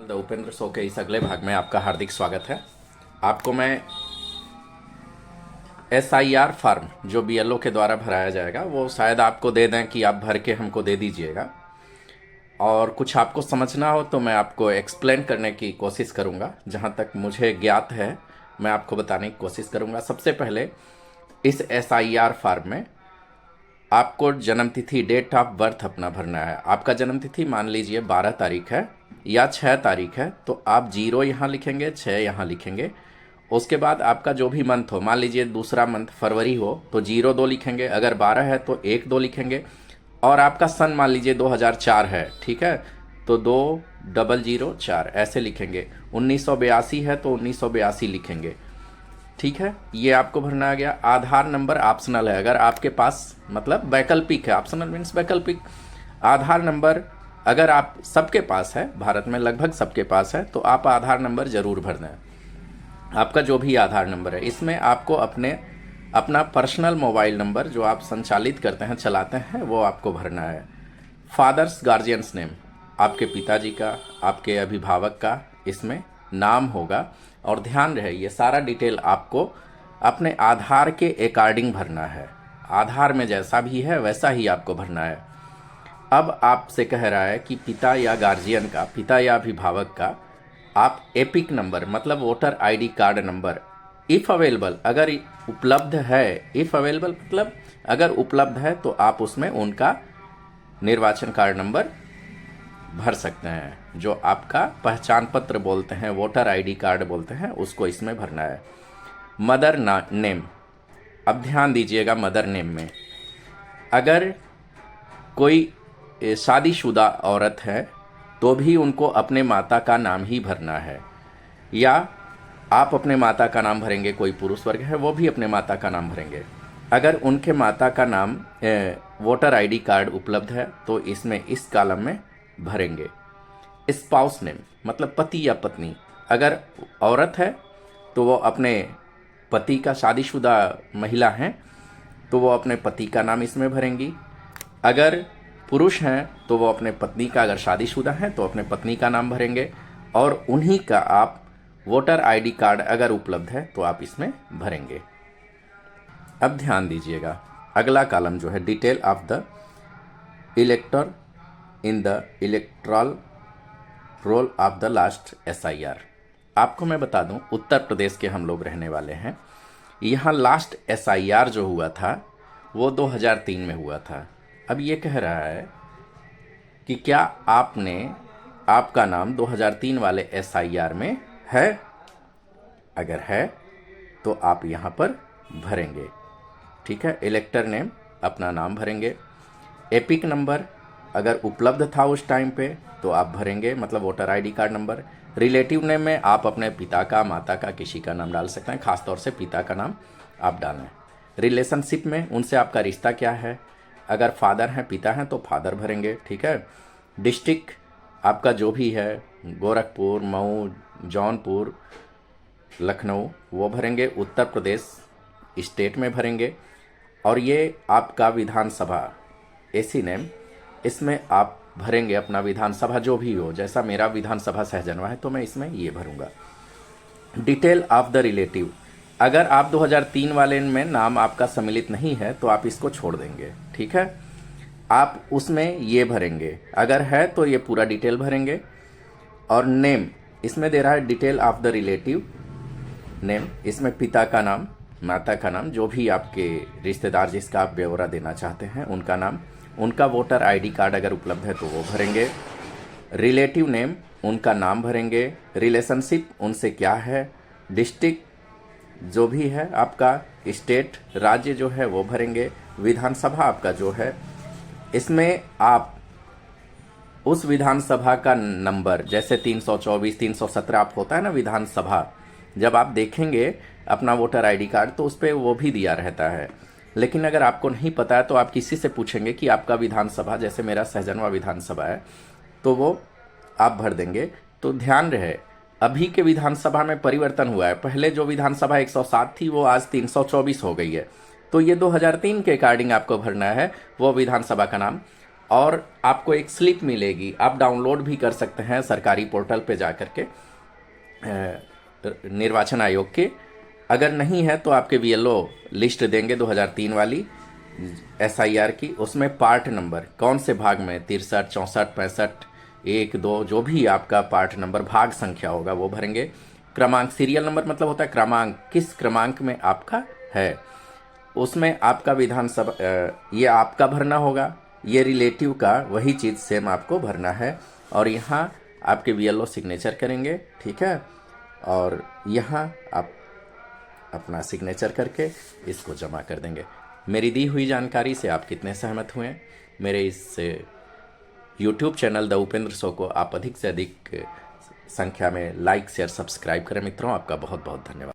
The Upendra show के इस अगले भाग में आपका हार्दिक स्वागत है। आपको मैं SIR फॉर्म जो BLO के द्वारा भराया जाएगा वो शायद आपको दे दें कि आप भर के हमको दे दीजिएगा, और कुछ आपको समझना हो तो मैं आपको एक्सप्लेन करने की कोशिश करूंगा। जहां तक मुझे ज्ञात है मैं आपको बताने की कोशिश करूंगा। सबसे पहले इस SIR फॉर्म में आपको जन्म तिथि, डेट ऑफ बर्थ अपना भरना है। आपका जन्म तिथि मान लीजिए 12 तारीख है या 6 तारीख है, तो आप 0 यहाँ लिखेंगे, 6 यहाँ लिखेंगे। उसके बाद आपका जो भी मंथ हो, मान लीजिए दूसरा मंथ फरवरी हो तो 0 2 लिखेंगे, अगर 12 है तो 1 2 लिखेंगे। और आपका सन मान लीजिए 2004 है, ठीक है, तो 2004 ऐसे लिखेंगे। 1982 है तो 1982 लिखेंगे, ठीक है। ये आपको भरना आ गया। आधार नंबर ऑप्शनल है, अगर आपके पास, मतलब वैकल्पिक है, ऑप्शनल मीन्स वैकल्पिक। आधार नंबर अगर आप सबके पास है, भारत में लगभग सबके पास है, तो आप आधार नंबर जरूर भर दें। आपका जो भी आधार नंबर है, इसमें आपको अपना पर्सनल मोबाइल नंबर जो आप संचालित करते हैं, चलाते हैं, वो आपको भरना है। फादर्स गार्जियंस नेम, आपके पिताजी का, आपके अभिभावक का इसमें नाम होगा। और ध्यान रहे, ये सारा डिटेल आपको अपने आधार के अकॉर्डिंग भरना है। आधार में जैसा भी है वैसा ही आपको भरना है। अब आपसे कह रहा है कि पिता या गार्जियन का, पिता या अभिभावक का आप एपिक नंबर, मतलब voter ID card number, if available, अगर उपलब्ध है, इफ़ अवेलेबल मतलब अगर उपलब्ध है तो आप उसमें उनका निर्वाचन कार्ड नंबर भर सकते हैं। जो आपका पहचान पत्र बोलते हैं, वोटर ID कार्ड बोलते हैं, उसको इसमें भरना है। मदर नेम, अब ध्यान दीजिएगा, मदर नेम में अगर कोई शादीशुदा औरत है तो भी उनको अपने माता का नाम ही भरना है, या आप अपने माता का नाम भरेंगे, कोई पुरुष वर्ग है वो भी अपने माता का नाम भरेंगे। अगर उनके माता का नाम वोटर ID कार्ड उपलब्ध है तो इसमें इस कॉलम में भरेंगे। स्पाउस नेम मतलब पति या पत्नी, अगर औरत है तो वो अपने पति का, शादीशुदा महिला हैं तो वो अपने पति का नाम इसमें भरेंगी। अगर पुरुष हैं तो वो अपने पत्नी का, अगर शादीशुदा हैं तो अपने पत्नी का नाम भरेंगे, और उन्हीं का आप वोटर ID कार्ड अगर उपलब्ध है तो आप इसमें भरेंगे। अब ध्यान दीजिएगा, अगला कॉलम जो है, detail of the इलेक्टर in the erectile role of the last SIR। आपको मैं बता दूं, उत्तर प्रदेश के हम लोग रहने वाले हैं। यहाँ लास्ट SIR जो हुआ था वो 2003 में हुआ था। अब ये कह रहा है कि क्या आपका नाम 2003 वाले SIR में है? अगर है तो आप यहाँ पर भरेंगे, ठीक है। इलेक्टर नेम, अपना नाम भरेंगे। एपिक नंबर अगर उपलब्ध था उस टाइम पे तो आप भरेंगे, मतलब voter ID card number. Relative name में आप अपने पिता का, माता का, किसी का नाम डाल सकते हैं, खासतौर से पिता का नाम आप डालें। रिलेशनशिप में उनसे आपका रिश्ता क्या है, अगर फादर हैं, पिता हैं तो फादर भरेंगे, ठीक है। डिस्ट्रिक्ट आपका जो भी है, गोरखपुर, मऊ, जौनपुर, लखनऊ, वो भरेंगे। उत्तर प्रदेश स्टेट में भरेंगे। और ये आपका विधानसभा AC नेम, इसमें आप भरेंगे अपना विधानसभा जो भी हो। जैसा मेरा विधानसभा सहजनवा है तो मैं इसमें ये भरूंगा। डिटेल ऑफ द रिलेटिव, अगर आप 2003 वाले में नाम आपका सम्मिलित नहीं है तो आप इसको छोड़ देंगे, ठीक है। आप उसमें ये भरेंगे, अगर है तो ये पूरा डिटेल भरेंगे। और नेम इसमें दे रहा है detail of the relative name, इसमें पिता का नाम, माता का नाम, जो भी आपके रिश्तेदार जिसका आप ब्यौरा देना चाहते हैं उनका नाम, उनका वोटर ID कार्ड अगर उपलब्ध है तो वो भरेंगे। रिलेटिव नेम, उनका नाम भरेंगे। रिलेशनशिप उनसे क्या है। डिस्ट्रिक्ट जो भी है आपका, स्टेट, राज्य जो है वो भरेंगे। विधानसभा आपका जो है, इसमें आप उस विधानसभा का नंबर, जैसे 324, 317 आप होता है ना विधानसभा, जब आप देखेंगे अपना वोटर ID कार्ड तो उस पर वो भी दिया रहता है। लेकिन अगर आपको नहीं पता है तो आप किसी से पूछेंगे कि आपका विधानसभा, जैसे मेरा सहजनवा विधानसभा है, तो वो आप भर देंगे। तो ध्यान रहे, अभी के विधानसभा में परिवर्तन हुआ है। पहले जो विधानसभा 107 थी वो आज 324 हो गई है। तो ये 2003 के अकॉर्डिंग आपको भरना है वो विधानसभा का नाम। और आपको एक स्लिप मिलेगी, आप डाउनलोड भी कर सकते हैं सरकारी पोर्टल पे जा कर के निर्वाचन आयोग के। अगर नहीं है तो आपके बीएलओ लिस्ट देंगे 2003 वाली एसआईआर की, उसमें पार्ट नंबर कौन से भाग में 63, 64, 65, 1, 2 जो भी आपका पार्ट नंबर भाग संख्या होगा वो भरेंगे। क्रमांक, सीरियल नंबर मतलब होता है क्रमांक, किस क्रमांक में आपका है, उसमें आपका विधानसभा ये आपका भरना होगा, ये रिलेटिव का वही चीज़ सेम आपको भरना है। और यहाँ आपके बीएलओ सिग्नेचर करेंगे, ठीक है। और यहाँ आप अपना सिग्नेचर करके इसको जमा कर देंगे। मेरी दी हुई जानकारी से आप कितने सहमत हुए? मेरे इस YouTube channel the Upendra show को आप अधिक से अधिक संख्या में लाइक, शेयर, सब्सक्राइब करें मित्रों। आपका बहुत बहुत धन्यवाद।